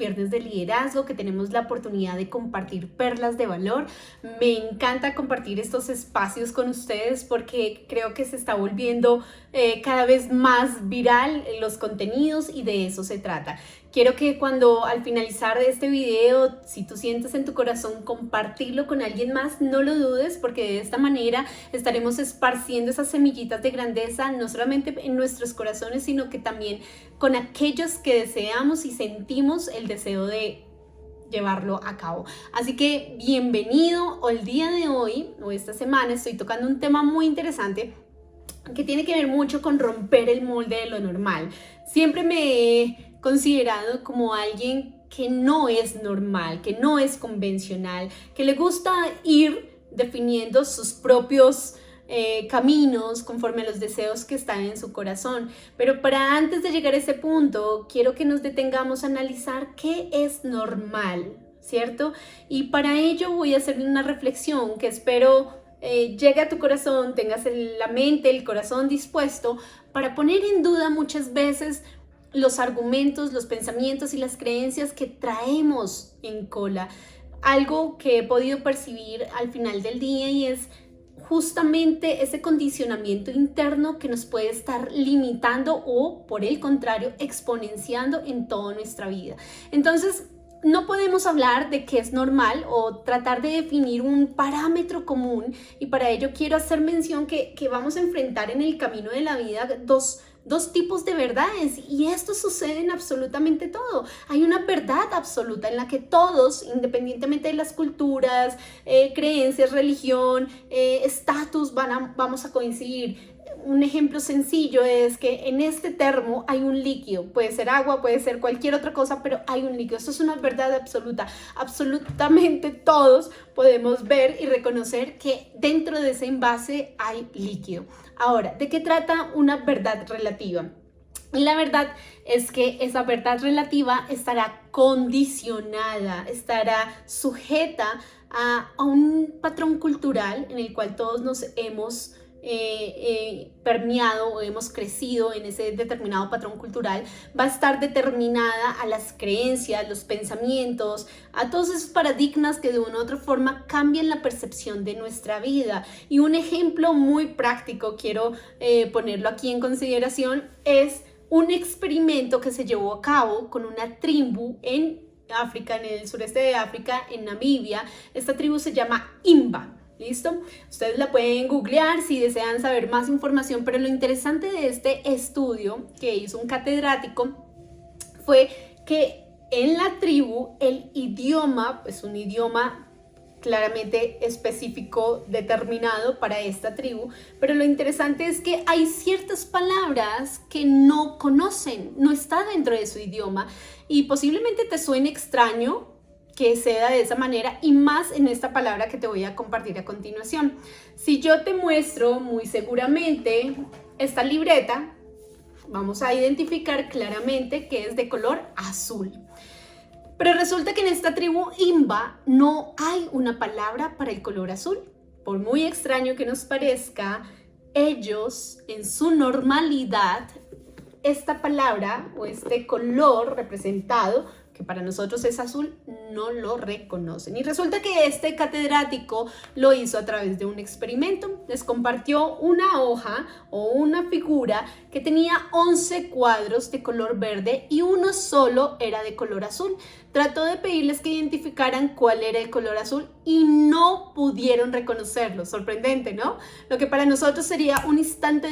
Viernes de Liderazgo, que tenemos la oportunidad de compartir perlas de valor. Me encanta compartir estos espacios con ustedes porque creo que se está volviendo cada vez más viral los contenidos y de eso se trata. Quiero que cuando al finalizar de este video, si tú sientes en tu corazón compartirlo con alguien más, no lo dudes, porque de esta manera estaremos esparciendo esas semillitas de grandeza, no solamente en nuestros corazones, sino que también con aquellos que deseamos y sentimos el deseo de llevarlo a cabo. Así que bienvenido. El día de hoy o esta semana estoy tocando un tema muy interesante que tiene que ver mucho con romper el molde de lo normal. Siempre me he considerado como alguien que no es normal, que no es convencional, que le gusta ir definiendo sus propios caminos conforme a los deseos que están en su corazón. Pero para antes de llegar a ese punto, quiero que nos detengamos a analizar qué es normal, ¿cierto? Y para ello voy a hacer una reflexión que espero llegue a tu corazón, tengas la mente, el corazón dispuesto para poner en duda muchas veces los argumentos, los pensamientos y las creencias que traemos en cola. Algo que he podido percibir al final del día y es justamente ese condicionamiento interno que nos puede estar limitando o, por el contrario, exponenciando en toda nuestra vida. Entonces, no podemos hablar de qué es normal o tratar de definir un parámetro común, y para ello quiero hacer mención que vamos a enfrentar en el camino de la vida dos tipos de verdades, y esto sucede en absolutamente todo. Hay una verdad absoluta en la que todos, independientemente de las culturas, creencias, religión, estatus, vamos a coincidir. Un ejemplo sencillo es que en este termo hay un líquido, puede ser agua, puede ser cualquier otra cosa, pero hay un líquido. Esto es una verdad absoluta. Absolutamente todos podemos ver y reconocer que dentro de ese envase hay líquido. Ahora, ¿de qué trata una verdad relativa? Y la verdad es que esa verdad relativa estará condicionada, estará sujeta a un patrón cultural en el cual todos nos hemos permeado o hemos crecido en ese determinado patrón cultural. Va a estar determinada a las creencias, los pensamientos, a todos esos paradigmas que de una u otra forma cambian la percepción de nuestra vida. Y un ejemplo muy práctico, quiero ponerlo aquí en consideración, es un experimento que se llevó a cabo con una tribu en África, en el sureste de África, en Namibia. Esta tribu se llama Imba. ¿Listo? Ustedes la pueden googlear si desean saber más información, pero lo interesante de este estudio que hizo un catedrático fue que en la tribu el idioma, pues un idioma claramente específico, determinado para esta tribu, pero lo interesante es que hay ciertas palabras que no conocen, no está dentro de su idioma, y posiblemente te suene extraño que sea de esa manera, y más en esta palabra que te voy a compartir a continuación. Si yo te muestro muy seguramente esta libreta, vamos a identificar claramente que es de color azul. Pero resulta que en esta tribu Imba no hay una palabra para el color azul. Por muy extraño que nos parezca, ellos en su normalidad, esta palabra o este color representado, que para nosotros es azul, no lo reconocen. Y resulta que este catedrático lo hizo a través de un experimento. Les compartió una hoja o una figura que tenía 11 cuadros de color verde y uno solo era de color azul. Trató de pedirles que identificaran cuál era el color azul y no pudieron reconocerlo. Sorprendente, ¿no? Lo que para nosotros sería un instante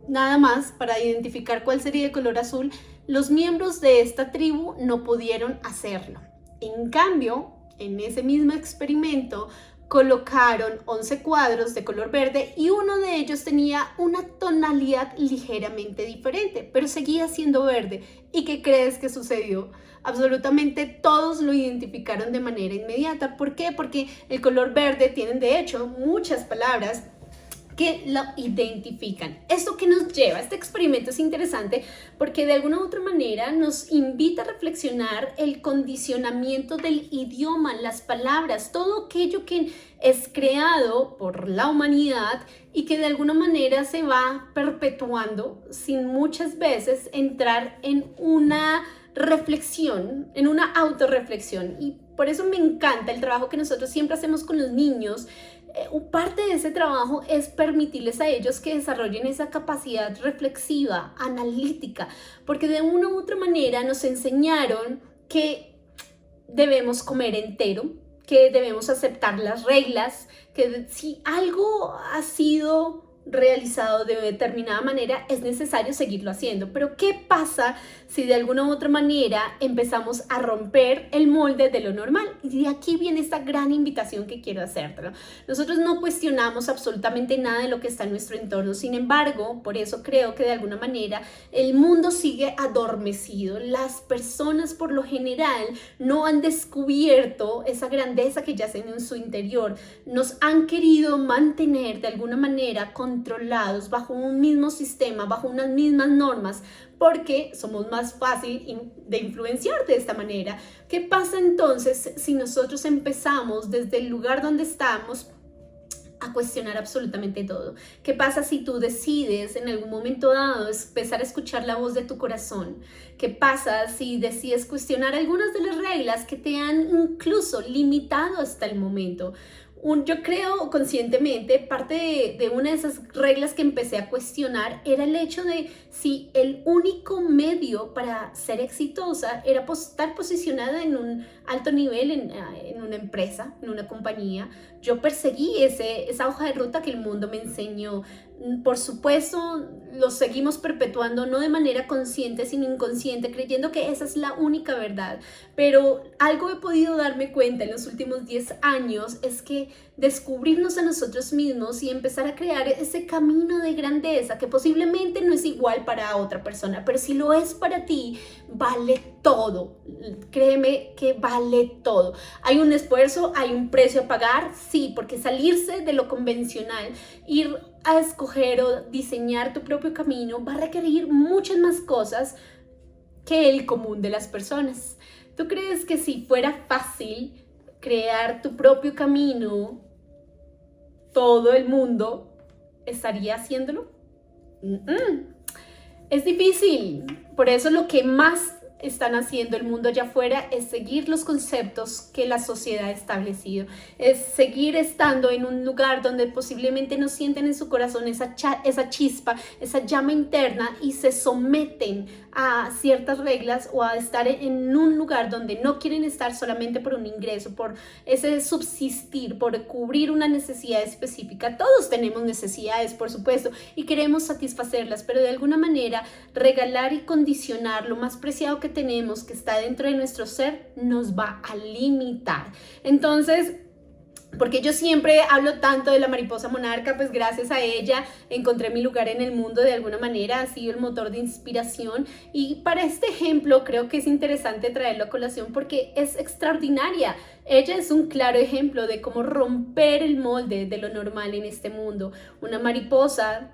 nada más para identificar cuál sería el color azul, los miembros de esta tribu no pudieron hacerlo. En cambio, en ese mismo experimento colocaron 11 cuadros de color verde y uno de ellos tenía una tonalidad ligeramente diferente, pero seguía siendo verde. ¿Y qué crees que sucedió? Absolutamente todos lo identificaron de manera inmediata. ¿Por qué? Porque el color verde tiene de hecho muchas palabras que lo identifican. ¿Esto qué nos lleva? Este experimento es interesante porque de alguna u otra manera nos invita a reflexionar el condicionamiento del idioma, las palabras, todo aquello que es creado por la humanidad y que de alguna manera se va perpetuando sin muchas veces entrar en una reflexión, en una autorreflexión. Y por eso me encanta el trabajo que nosotros siempre hacemos con los niños. Parte de ese trabajo es permitirles a ellos que desarrollen esa capacidad reflexiva, analítica, porque de una u otra manera nos enseñaron que debemos comer entero, que debemos aceptar las reglas, que si algo ha sido realizado de determinada manera es necesario seguirlo haciendo. Pero ¿qué pasa si de alguna u otra manera empezamos a romper el molde de lo normal? Y de aquí viene esta gran invitación que quiero hacerte, ¿no? Nosotros no cuestionamos absolutamente nada de lo que está en nuestro entorno. Sin embargo, por eso creo que de alguna manera el mundo sigue adormecido. Las personas por lo general no han descubierto esa grandeza que yacen en su interior. Nos han querido mantener de alguna manera controlados bajo un mismo sistema, bajo unas mismas normas, porque somos más fácil de influenciar de esta manera. ¿Qué pasa entonces si nosotros empezamos desde el lugar donde estamos a cuestionar absolutamente todo? ¿Qué pasa si tú decides en algún momento dado empezar a escuchar la voz de tu corazón? ¿Qué pasa si decides cuestionar algunas de las reglas que te han incluso limitado hasta el momento? Yo creo conscientemente, parte de una de esas reglas que empecé a cuestionar era el hecho de si el único medio para ser exitosa era estar posicionada en un alto nivel en una empresa, en una compañía. Yo perseguí esa hoja de ruta que el mundo me enseñó. Por supuesto, lo seguimos perpetuando, no de manera consciente, sino inconsciente, creyendo que esa es la única verdad. Pero algo he podido darme cuenta en los últimos 10 años es que descubrirnos a nosotros mismos y empezar a crear ese camino de grandeza que posiblemente no es igual para otra persona, pero si lo es para ti, vale todo. Créeme que vale todo. Hay un esfuerzo, hay un precio a pagar, sí, porque salirse de lo convencional, ir a escoger o diseñar tu propio camino va a requerir muchas más cosas que el común de las personas. ¿Tú crees que si fuera fácil crear tu propio camino, todo el mundo estaría haciéndolo? Es difícil. Por eso lo que más están haciendo el mundo allá afuera es seguir los conceptos que la sociedad ha establecido, es seguir estando en un lugar donde posiblemente no sienten en su corazón esa chispa, esa llama interna y se someten a ciertas reglas o a estar en un lugar donde no quieren estar solamente por un ingreso, por ese subsistir, por cubrir una necesidad específica. Todos tenemos necesidades, por supuesto, y queremos satisfacerlas, pero de alguna manera regalar y condicionar lo más preciado que tenemos, que está dentro de nuestro ser, nos va a limitar. Entonces, porque yo siempre hablo tanto de la mariposa monarca, pues gracias a ella encontré mi lugar en el mundo de alguna manera, ha sido el motor de inspiración, y para este ejemplo creo que es interesante traerlo a colación porque es extraordinaria. Ella es un claro ejemplo de cómo romper el molde de lo normal en este mundo. Una mariposa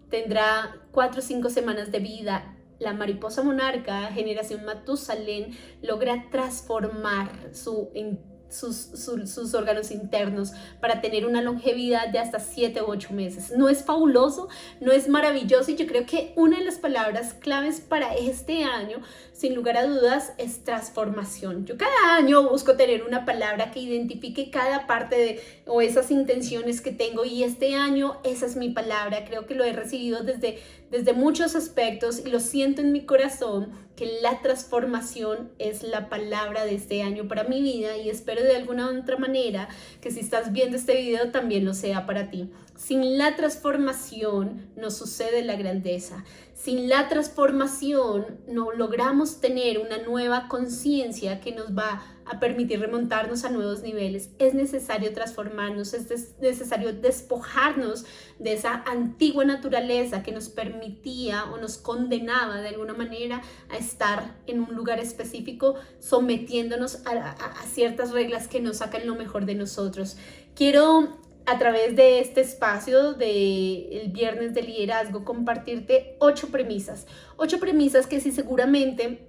tendrá 4 o 5 semanas de vida. La mariposa monarca, generación Matusalén, logra transformar sus órganos internos para tener una longevidad de hasta 7 u 8 meses. ¿No es fabuloso? ¿No es maravilloso? Y yo creo que una de las palabras claves para este año, sin lugar a dudas, es transformación. Yo cada año busco tener una palabra que identifique cada parte o esas intenciones que tengo, y este año esa es mi palabra. Creo que lo he recibido desde muchos aspectos y lo siento en mi corazón, que la transformación es la palabra de este año para mi vida, y espero de alguna u otra manera que si estás viendo este video también lo sea para ti. Sin la transformación no sucede la grandeza. Sin la transformación no logramos tener una nueva conciencia que nos va a permitir remontarnos a nuevos niveles. Es necesario transformarnos, es necesario despojarnos de esa antigua naturaleza que nos permitía o nos condenaba de alguna manera a estar en un lugar específico, sometiéndonos a ciertas reglas que nos sacan lo mejor de nosotros. Quiero, a través de este espacio del Viernes de Liderazgo, compartirte 8 premisas. 8 premisas que sí seguramente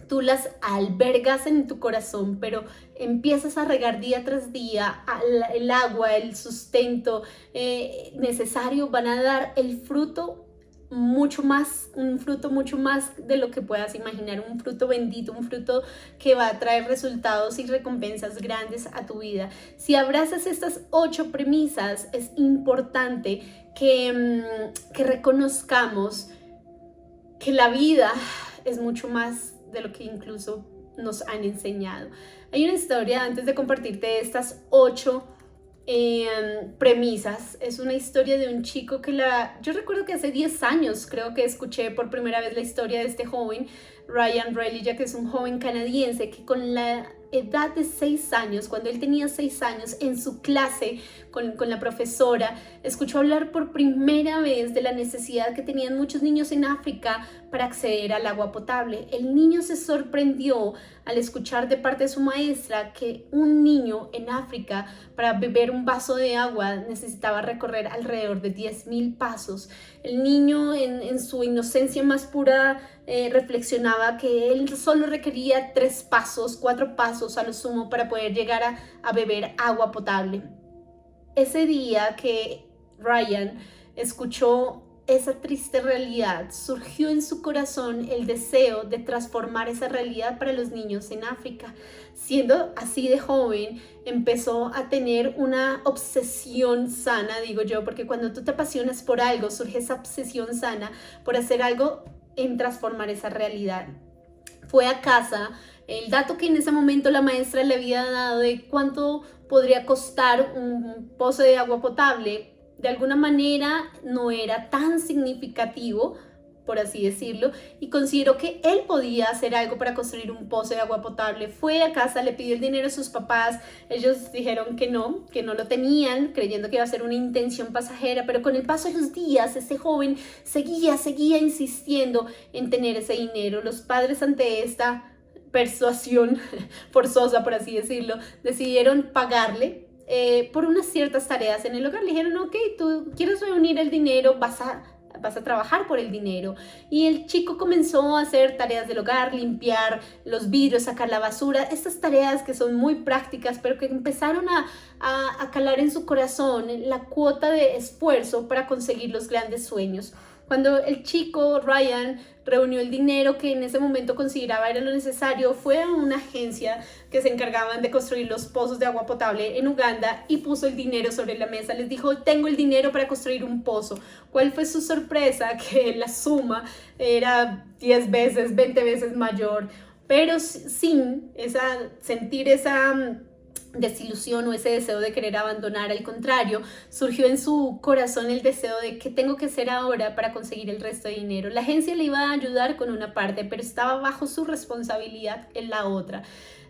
tú las albergas en tu corazón, pero empiezas a regar día tras día, el agua, el sustento necesario van a dar el fruto mucho más, un fruto mucho más de lo que puedas imaginar, un fruto bendito, un fruto que va a traer resultados y recompensas grandes a tu vida. Si abrazas estas 8 premisas, es importante que reconozcamos que la vida es mucho más de lo que incluso nos han enseñado. Hay una historia, antes de compartirte estas 8 premisas, es una historia de un chico que yo recuerdo que hace 10 años creo que escuché por primera vez la historia de este joven, Ryan Riley, ya que es un joven canadiense que con la edad de 6 años, cuando él tenía 6 años, en su clase con la profesora, escuchó hablar por primera vez de la necesidad que tenían muchos niños en África para acceder al agua potable. El niño se sorprendió al escuchar de parte de su maestra que un niño en África para beber un vaso de agua necesitaba recorrer alrededor de 10,000 pasos. El niño en su inocencia más pura reflexionaba que él solo requería 3 pasos, 4 pasos a lo sumo para poder llegar a beber agua potable. Ese día que Ryan escuchó esa triste realidad, surgió en su corazón el deseo de transformar esa realidad para los niños en África. Siendo así de joven, empezó a tener una obsesión sana, digo yo, porque cuando tú te apasionas por algo, surge esa obsesión sana por hacer algo en transformar esa realidad. Fue a casa, el dato que en ese momento la maestra le había dado de cuánto podría costar un pozo de agua potable, de alguna manera no era tan significativo, por así decirlo, y consideró que él podía hacer algo para construir un pozo de agua potable. Fue a casa, le pidió el dinero a sus papás, ellos dijeron que no lo tenían, creyendo que iba a ser una intención pasajera, pero con el paso de los días, ese joven seguía insistiendo en tener ese dinero. Los padres, ante esta persuasión forzosa, por así decirlo, decidieron pagarle por unas ciertas tareas en el hogar. Le dijeron, ok, tú quieres reunir el dinero, vas a trabajar por el dinero. Y el chico comenzó a hacer tareas del hogar, limpiar los vidrios, sacar la basura, estas tareas que son muy prácticas, pero que empezaron a calar en su corazón la cuota de esfuerzo para conseguir los grandes sueños. Cuando el chico Ryan reunió el dinero que en ese momento consideraba era lo necesario, fue a una agencia que se encargaban de construir los pozos de agua potable en Uganda y puso el dinero sobre la mesa. Les dijo, tengo el dinero para construir un pozo. ¿Cuál fue su sorpresa? Que la suma era 10 veces, 20 veces mayor, pero sin sentir esa desilusión o ese deseo de querer abandonar. Al contrario, surgió en su corazón el deseo de qué tengo que hacer ahora para conseguir el resto de dinero. La agencia le iba a ayudar con una parte, pero estaba bajo su responsabilidad en la otra.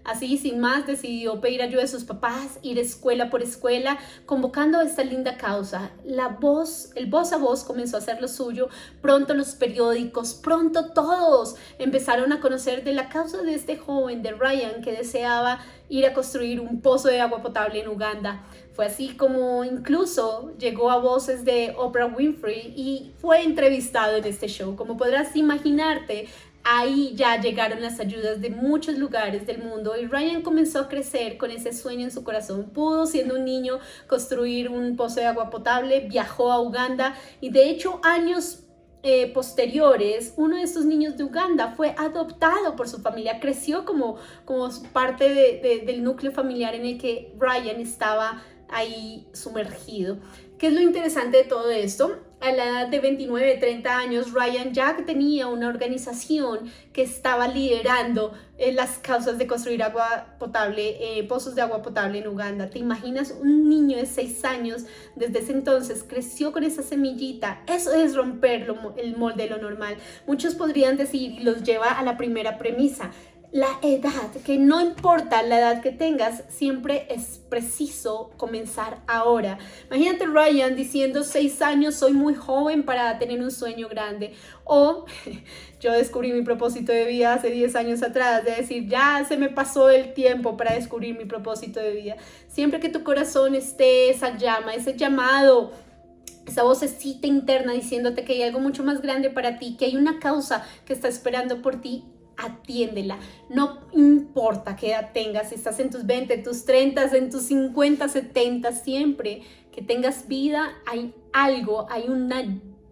Así, sin más, decidió pedir ayuda a sus papás, ir escuela por escuela, convocando a esta linda causa. El voz a voz comenzó a hacer lo suyo. Pronto los periódicos, pronto todos empezaron a conocer de la causa de este joven, de Ryan, que deseaba ir a construir un pozo de agua potable en Uganda. Fue así como incluso llegó a voces de Oprah Winfrey y fue entrevistado en este show. Como podrás imaginarte, ahí ya llegaron las ayudas de muchos lugares del mundo y Ryan comenzó a crecer con ese sueño en su corazón. Pudo, siendo un niño, construir un pozo de agua potable, viajó a Uganda y de hecho años posteriores, uno de estos niños de Uganda fue adoptado por su familia, creció como parte del núcleo familiar en el que Ryan estaba ahí sumergido. ¿Qué es lo interesante de todo esto? A la edad de 29, 30 años, Ryan ya tenía una organización que estaba liderando las causas de construir agua potable, pozos de agua potable en Uganda. ¿Te imaginas un niño de 6 años? Desde ese entonces creció con esa semillita. Eso es romper el molde de lo normal. Muchos podrían decir, y los lleva a la primera premisa, la edad, que no importa la edad que tengas, siempre es preciso comenzar ahora. Imagínate Ryan diciendo 6 años, soy muy joven para tener un sueño grande. O yo descubrí mi propósito de vida hace 10 años atrás, de decir, ya se me pasó el tiempo para descubrir mi propósito de vida. Siempre que tu corazón esté esa llama, ese llamado, esa vocecita interna diciéndote que hay algo mucho más grande para ti, que hay una causa que está esperando por ti, atiéndela. No importa qué edad tengas, si estás en tus 20, en tus 30, en tus 50, 70, siempre que tengas vida hay algo, hay una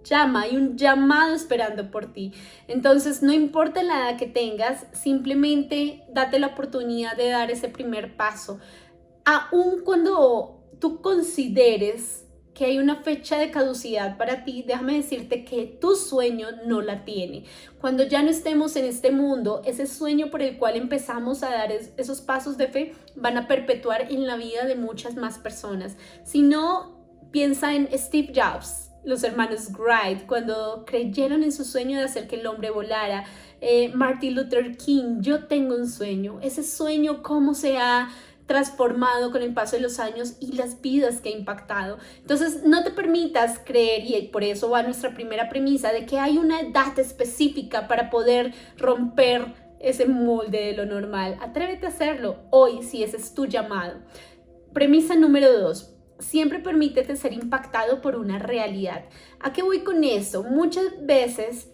llama, hay un llamado esperando por ti. Entonces, no importa la edad que tengas, simplemente date la oportunidad de dar ese primer paso. Aun cuando tú consideres que hay una fecha de caducidad para ti, déjame decirte que tu sueño no la tiene. Cuando ya no estemos en este mundo, ese sueño por el cual empezamos a dar esos pasos de fe van a perpetuar en la vida de muchas más personas. Si no, piensa en Steve Jobs, los hermanos Wright, cuando creyeron en su sueño de hacer que el hombre volara. Martin Luther King, yo tengo un sueño. Ese sueño, cómo se ha transformado con el paso de los años y las vidas que ha impactado. Entonces, no te permitas creer, y por eso va nuestra primera premisa, de que hay una edad específica para poder romper ese molde de lo normal. Atrévete a hacerlo hoy si ese es tu llamado. Premisa número 2. Siempre permítete ser impactado por una realidad. ¿A qué voy con eso? Muchas veces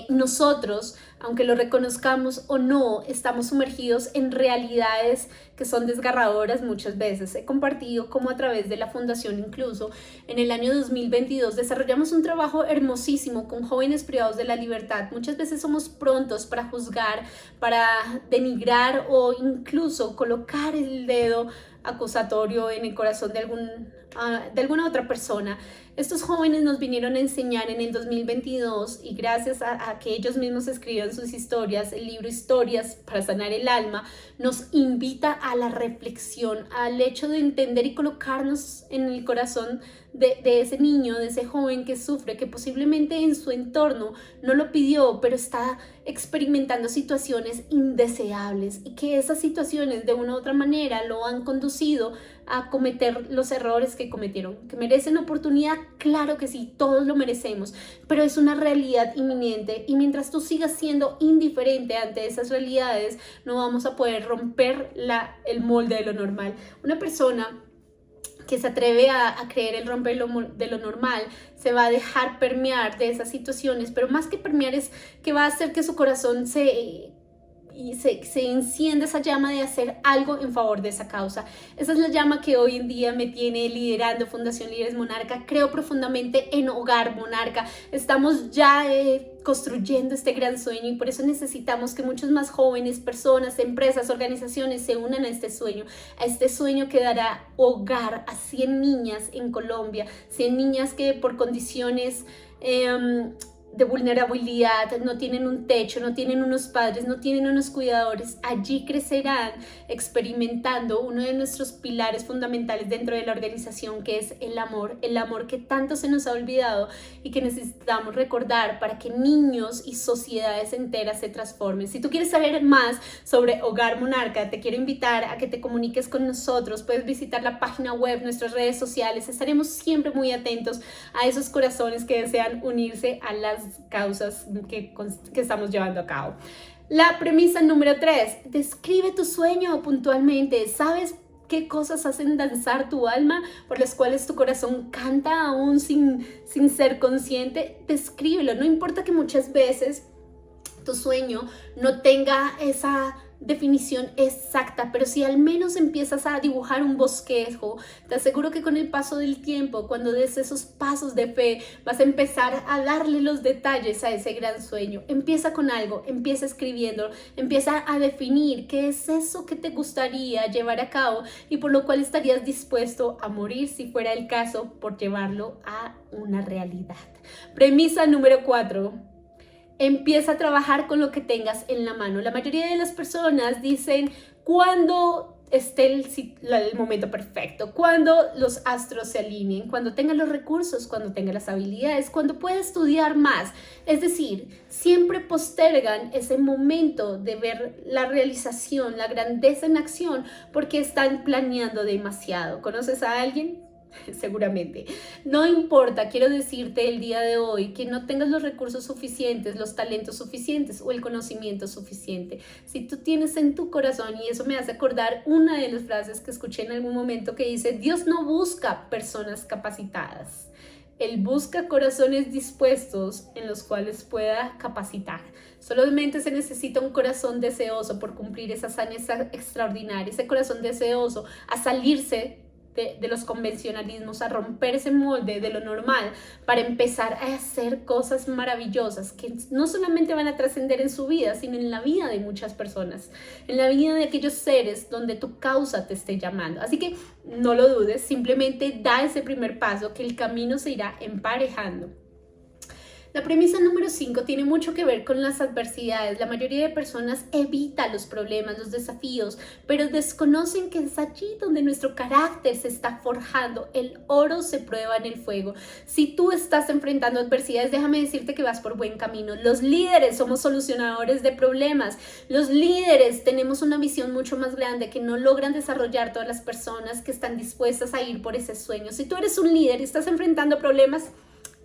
nosotros, aunque lo reconozcamos o no, estamos sumergidos en realidades que son desgarradoras muchas veces. He compartido cómo a través de la fundación, incluso en el año 2022, desarrollamos un trabajo hermosísimo con jóvenes privados de la libertad. Muchas veces somos prontos para juzgar, para denigrar o incluso colocar el dedo acusatorio en el corazón de alguna otra persona. Estos jóvenes nos vinieron a enseñar en el 2022 y gracias a que ellos mismos escribieron sus historias, el libro Historias para Sanar el Alma nos invita a la reflexión, al hecho de entender y colocarnos en el corazón de ese niño, de ese joven que sufre, que posiblemente en su entorno no lo pidió, pero está experimentando situaciones indeseables y que esas situaciones de una u otra manera lo han conducido a cometer los errores que cometieron. ¿Que merecen oportunidad? Claro que sí, todos lo merecemos, pero es una realidad inminente y mientras tú sigas siendo indiferente ante esas realidades, no vamos a poder romper el molde de lo normal. Una persona que se atreve a creer el romper de lo normal, se va a dejar permear de esas situaciones, pero más que permear es que va a hacer que su corazón se encienda esa llama de hacer algo en favor de esa causa. Esa es la llama que hoy en día me tiene liderando Fundación Líderes Monarca. Creo profundamente en Hogar Monarca. Estamos ya construyendo este gran sueño y por eso necesitamos que muchos más jóvenes, personas, empresas, organizaciones se unan a este sueño que dará hogar a 100 niñas en Colombia, 100 niñas que por condiciones de vulnerabilidad, no tienen un techo, no tienen unos padres, no tienen unos cuidadores, allí crecerán experimentando uno de nuestros pilares fundamentales dentro de la organización, que es el amor que tanto se nos ha olvidado y que necesitamos recordar para que niños y sociedades enteras se transformen. Si tú quieres saber más sobre Hogar Monarca, te quiero invitar a que te comuniques con nosotros. Puedes visitar la página web, nuestras redes sociales. Estaremos siempre muy atentos a esos corazones que desean unirse a las causas que estamos llevando a cabo. La premisa número 3, describe tu sueño puntualmente. ¿Sabes qué cosas hacen danzar tu alma, por las cuales tu corazón canta aún sin ser consciente? Descríbelo. No importa que muchas veces tu sueño no tenga esa definición exacta, pero si al menos empiezas a dibujar un bosquejo, te aseguro que con el paso del tiempo, cuando des esos pasos de fe, vas a empezar a darle los detalles a ese gran sueño. Empieza con algo, empieza escribiendo, empieza a definir qué es eso que te gustaría llevar a cabo y por lo cual estarías dispuesto a morir, si fuera el caso, por llevarlo a una realidad. Premisa número 4. Empieza a trabajar con lo que tengas en la mano. La mayoría de las personas dicen cuando esté el momento perfecto, cuando los astros se alineen, cuando tenga los recursos, cuando tenga las habilidades, cuando pueda estudiar más. Es decir, siempre postergan ese momento de ver la realización, la grandeza en acción, porque están planeando demasiado. ¿Conoces a alguien? Seguramente. No importa, quiero decirte el día de hoy que no tengas los recursos suficientes, los talentos suficientes o el conocimiento suficiente. Si tú tienes en tu corazón, y eso me hace acordar una de las frases que escuché en algún momento que dice: Dios no busca personas capacitadas, Él busca corazones dispuestos en los cuales pueda capacitar. Solamente se necesita un corazón deseoso por cumplir esa hazaña extraordinaria, ese corazón deseoso a salirse de los convencionalismos, a romper ese molde de lo normal para empezar a hacer cosas maravillosas que no solamente van a trascender en su vida, sino en la vida de muchas personas, en la vida de aquellos seres donde tu causa te esté llamando. Así que no lo dudes, simplemente da ese primer paso, que el camino se irá emparejando. La premisa número 5 tiene mucho que ver con las adversidades. La mayoría de personas evita los problemas, los desafíos, pero desconocen que es allí donde nuestro carácter se está forjando. El oro se prueba en el fuego. Si tú estás enfrentando adversidades, déjame decirte que vas por buen camino. Los líderes somos solucionadores de problemas. Los líderes tenemos una visión mucho más grande que no logran desarrollar todas las personas que están dispuestas a ir por ese sueño. Si tú eres un líder y estás enfrentando problemas,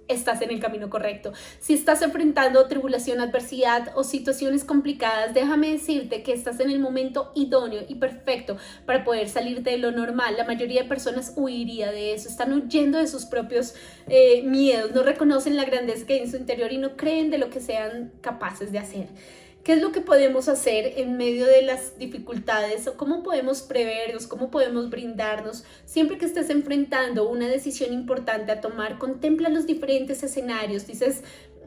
estás en el camino correcto. Si estás enfrentando tribulación, adversidad o situaciones complicadas, déjame decirte que estás en el momento idóneo y perfecto para poder salirte de lo normal. La mayoría de personas huiría de eso, están huyendo de sus propios miedos, no reconocen la grandeza que hay en su interior y no creen de lo que sean capaces de hacer. ¿Qué es lo que podemos hacer en medio de las dificultades? ¿O cómo podemos prevernos? ¿Cómo podemos brindarnos? Siempre que estés enfrentando una decisión importante a tomar, contempla los diferentes escenarios. Dices,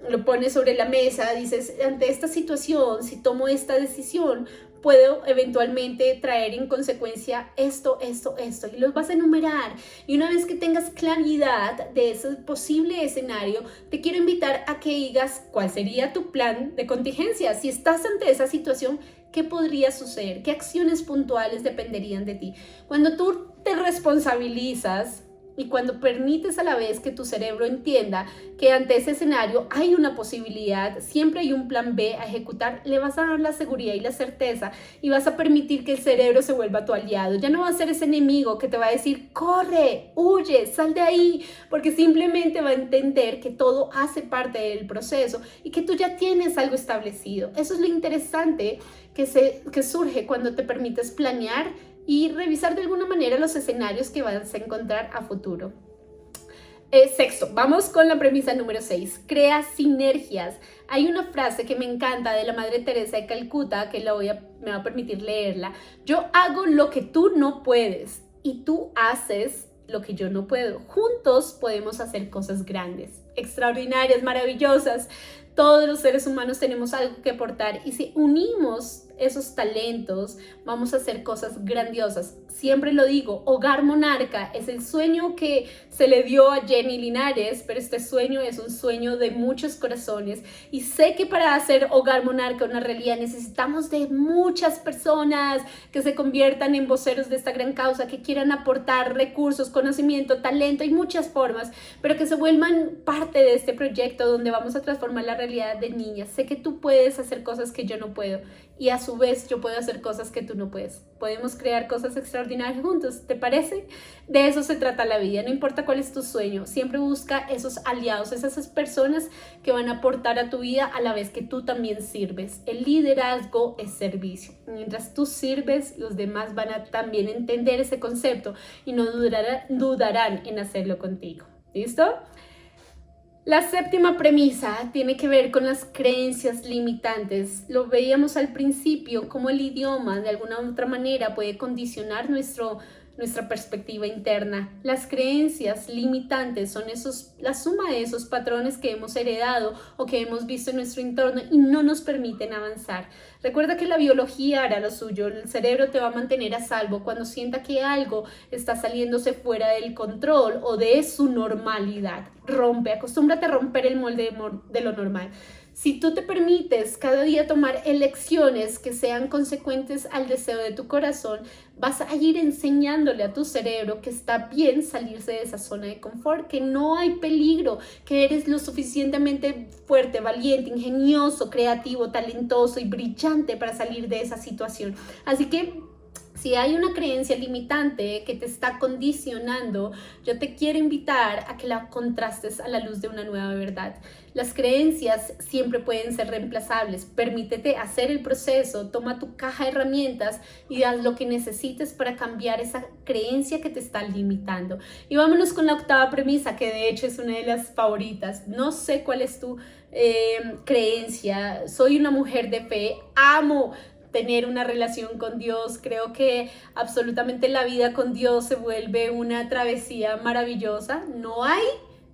lo pones sobre la mesa, dices, ante esta situación, si tomo esta decisión, puedo eventualmente traer en consecuencia esto, y los vas a enumerar. Y una vez que tengas claridad de ese posible escenario, te quiero invitar a que digas cuál sería tu plan de contingencia. Si estás ante esa situación, ¿qué podría suceder? ¿Qué acciones puntuales dependerían de ti? Cuando tú te responsabilizas y cuando permites a la vez que tu cerebro entienda que ante ese escenario hay una posibilidad, siempre hay un plan B a ejecutar, le vas a dar la seguridad y la certeza y vas a permitir que el cerebro se vuelva tu aliado. Ya no va a ser ese enemigo que te va a decir, corre, huye, sal de ahí, porque simplemente va a entender que todo hace parte del proceso y que tú ya tienes algo establecido. Eso es lo interesante que surge cuando te permites planear y revisar de alguna manera los escenarios que vas a encontrar a futuro. Sexto, vamos con la premisa número 6. Crea sinergias. Hay una frase que me encanta de la Madre Teresa de Calcuta que me va a permitir leerla. Yo hago lo que tú no puedes y tú haces lo que yo no puedo. Juntos podemos hacer cosas grandes, extraordinarias, maravillosas. Todos los seres humanos tenemos algo que aportar y si unimos esos talentos, vamos a hacer cosas grandiosas. Siempre lo digo, Hogar Monarca es el sueño que se le dio a Jenny Linares, pero este sueño es un sueño de muchos corazones y sé que para hacer Hogar Monarca una realidad necesitamos de muchas personas que se conviertan en voceros de esta gran causa, que quieran aportar recursos, conocimiento, talento y muchas formas, pero que se vuelvan parte de este proyecto donde vamos a transformar la realidad de niñas. Sé que tú puedes hacer cosas que yo no puedo y a su vez yo puedo hacer cosas que tú no puedes. Podemos crear cosas extraordinarias juntos, ¿te parece? De eso se trata la vida, no importa cuál es tu sueño, siempre busca esos aliados, esas personas que van a aportar a tu vida a la vez que tú también sirves. El liderazgo es servicio. Mientras tú sirves, los demás van a también entender ese concepto y no dudarán en hacerlo contigo. ¿Listo? La séptima premisa tiene que ver con las creencias limitantes. Lo veíamos al principio, cómo el idioma de alguna u otra manera puede condicionar nuestra perspectiva interna. Las creencias limitantes son la suma de esos patrones que hemos heredado o que hemos visto en nuestro entorno y no nos permiten avanzar. Recuerda que la biología hará lo suyo, el cerebro te va a mantener a salvo cuando sienta que algo está saliéndose fuera del control o de su normalidad. Acostúmbrate a romper el molde de lo normal. Si tú te permites cada día tomar elecciones que sean consecuentes al deseo de tu corazón, vas a ir enseñándole a tu cerebro que está bien salirse de esa zona de confort, que no hay peligro, que eres lo suficientemente fuerte, valiente, ingenioso, creativo, talentoso y brillante para salir de esa situación. Así que si hay una creencia limitante que te está condicionando, yo te quiero invitar a que la contrastes a la luz de una nueva verdad. Las creencias siempre pueden ser reemplazables. Permítete hacer el proceso, toma tu caja de herramientas y haz lo que necesites para cambiar esa creencia que te está limitando. Y vámonos con la octava premisa, que de hecho es una de las favoritas. No sé cuál es tu creencia. Soy una mujer de fe, amo tener una relación con Dios. Creo que absolutamente la vida con Dios se vuelve una travesía maravillosa. No hay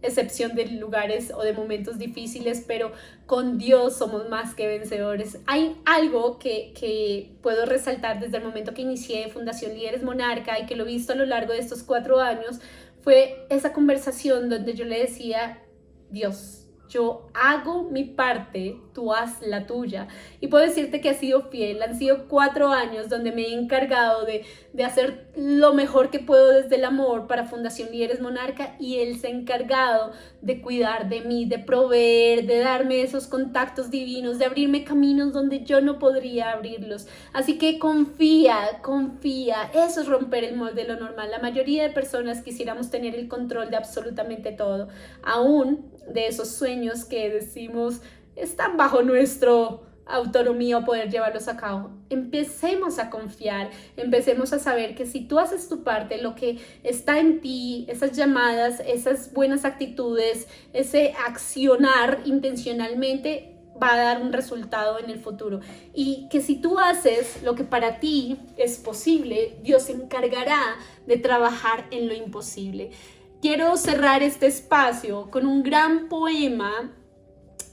excepción de lugares o de momentos difíciles, pero con Dios somos más que vencedores. Hay algo que puedo resaltar desde el momento que inicié Fundación Líderes Monarca y que lo he visto a lo largo de estos 4 años, fue esa conversación donde yo le decía: Dios, yo hago mi parte, tú haz la tuya. Y puedo decirte que he sido fiel. Han sido 4 años donde me he encargado de hacer lo mejor que puedo desde el amor para Fundación Líderes Monarca, y Él se ha encargado de cuidar de mí, de proveer, de darme esos contactos divinos, de abrirme caminos donde yo no podría abrirlos. Así que confía. Eso es romper el molde de lo normal. La mayoría de personas quisiéramos tener el control de absolutamente todo, aún de esos sueños que decimos están bajo nuestra autonomía o poder llevarlos a cabo. Empecemos a confiar, empecemos a saber que si tú haces tu parte, lo que está en ti, esas llamadas, esas buenas actitudes, ese accionar intencionalmente, va a dar un resultado en el futuro. Y que si tú haces lo que para ti es posible, Dios se encargará de trabajar en lo imposible. Quiero cerrar este espacio con un gran poema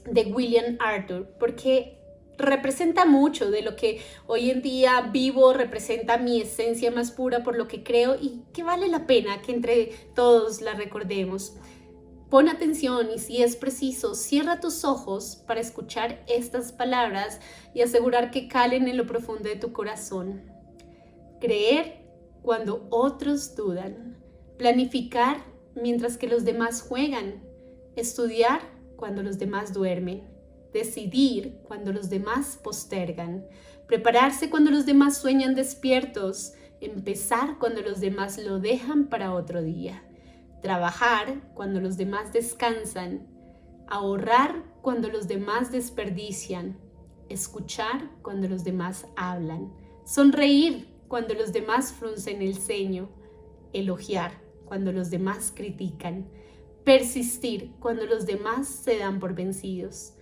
de William Arthur, porque representa mucho de lo que hoy en día vivo, representa mi esencia más pura, por lo que creo, y que vale la pena que entre todos la recordemos. Pon atención y, si es preciso, cierra tus ojos para escuchar estas palabras y asegurar que calen en lo profundo de tu corazón. Creer cuando otros dudan, planificar mientras que los demás juegan, estudiar cuando los demás duermen, decidir cuando los demás postergan, prepararse cuando los demás sueñan despiertos, empezar cuando los demás lo dejan para otro día, trabajar cuando los demás descansan, ahorrar cuando los demás desperdician, escuchar cuando los demás hablan, sonreír cuando los demás fruncen el ceño, elogiar cuando los demás critican, persistir cuando los demás se dan por vencidos.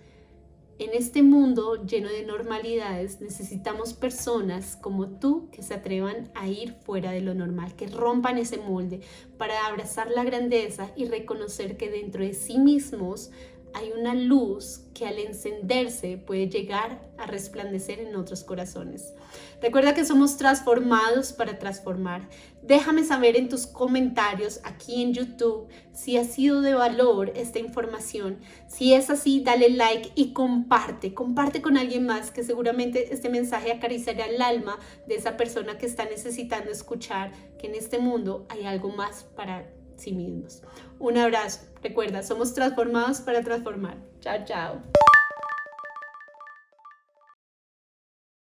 En este mundo lleno de normalidades necesitamos personas como tú que se atrevan a ir fuera de lo normal, que rompan ese molde para abrazar la grandeza y reconocer que dentro de sí mismos hay una luz que al encenderse puede llegar a resplandecer en otros corazones. Recuerda que somos transformados para transformar. Déjame saber en tus comentarios aquí en YouTube si ha sido de valor esta información. Si es así, dale like y comparte con alguien más, que seguramente este mensaje acariciará el alma de esa persona que está necesitando escuchar que en este mundo hay algo más para sí mismos. Un abrazo. Recuerda, somos transformados para transformar. Chao, chao.